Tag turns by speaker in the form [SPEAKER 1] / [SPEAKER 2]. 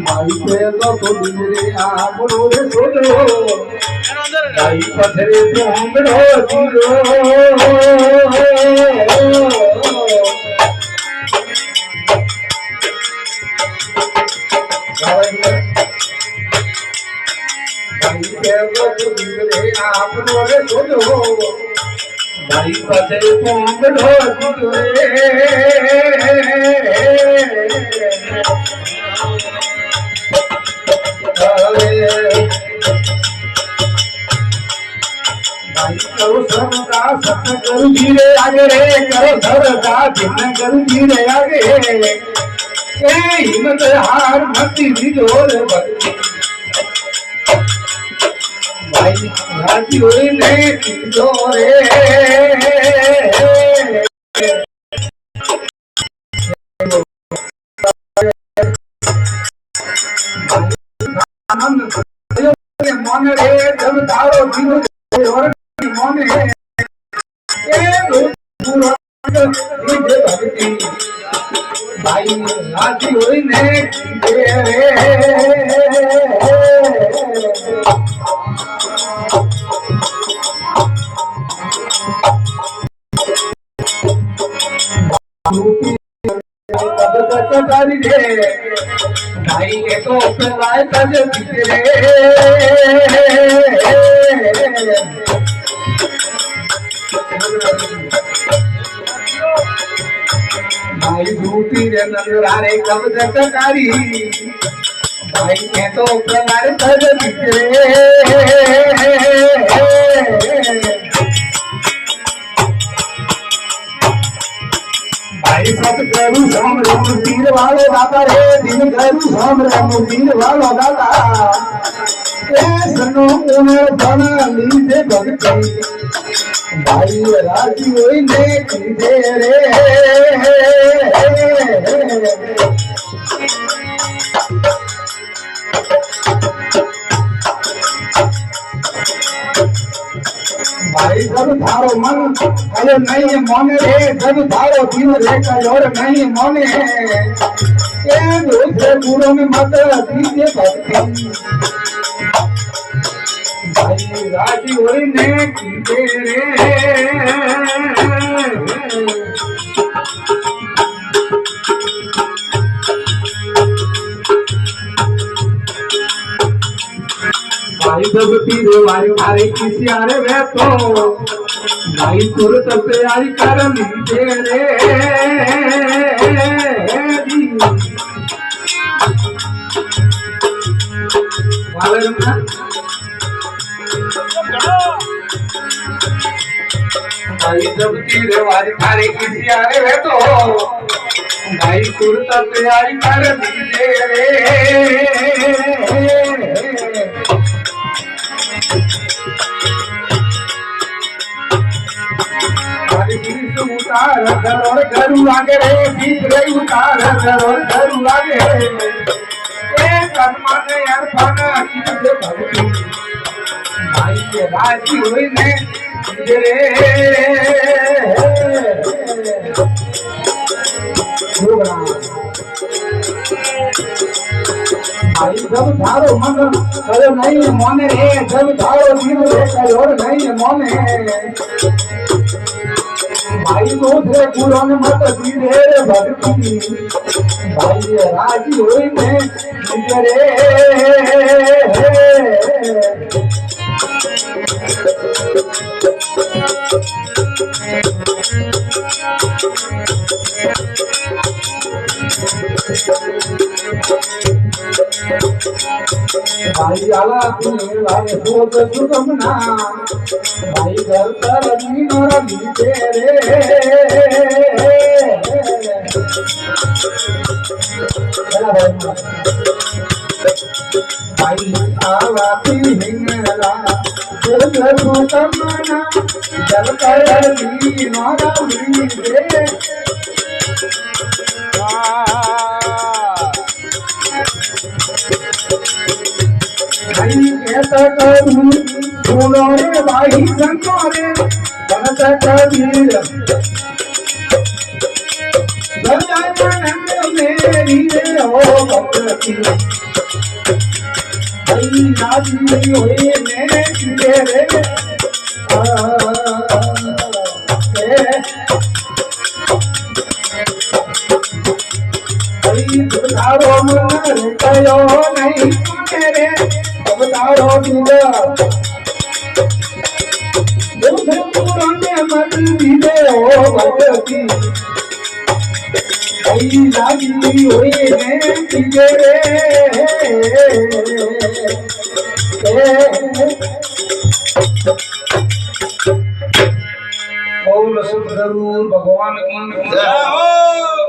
[SPEAKER 1] भाई पहलो तो दूरे आपनो रे सोलो भाई पथरे पोंगड़ो जीरो भाई पहलो तो दूरे आपनो रे सोलो भाई पथरे पोंगड़ो करो सरदा सत्य करू धीरे आगे रे करो सरदा दिन करू धीरे आगे ए हिम्मत हार भक्ति दिजोर भक्ति भाई राजी होई ने दिजोरे आनंद मन रे जब तारो दिनो और मोने ए भक्ति भाई राजी होई ने रे करी रे भाई के तो लाए तज रे भाई झूठी रे नंदरारे कब जटकारी भाई के तो लाए तज रे भाई सब करू सामरे तीर वाले दाता रे दिन करू सामरे तीर वाला दाता ए सनो उन्हें बना लीजे भक्ति भाई राजी होई ने कीजे रे भाई जब थारो मन कयो नहीं मोने रे जब थारो दिल रे कयो नहीं मोने ए दूसरे गुरु में मत दीजिए भक्ति भाई राजी होई ने कीजे रे भाई जब तीरे वारी मारे किसी आरे वे तो भाई तुरंत तैयारी कर लीजिए रे भाई जब तीरे वारी मारे किसी आरे वे तो भाई तुरंत तैयारी कर लीजिए रे उतार धरोर घरू लागे रे गीत रे उतार धरोर घरू लागे ए कर्मा ने यार फाना गीत से भक्ति भाई के राजी होई ने रे भाई जब थारो मन कयो नहीं मोने रे जब थारो दिल रे कयो नहीं मोने भाई दूसरे गुरु में मत दीरे भक्ति भाई राजी होई ने रे भाई आला तूने लाए सोच सुगमना भाई घर पर नीनोरा नीचे रे भाई आला हिंगला सोच सुगमना घर पर नीनोरा नीचे भाई ऐसा करूं सुनो रे भाई संतो रे बनत कबीर दरगाह नंद मेरी ધીરે હો ભક્તિ ભાઈ રાજી હોય ને કીધે રે તારો મન કયો નહીં રે તારો મત દીધે હો ભક્તિ લાગી હોય ને કીધે રે બોલ સદગુરુ ભગવાન કી જય હો।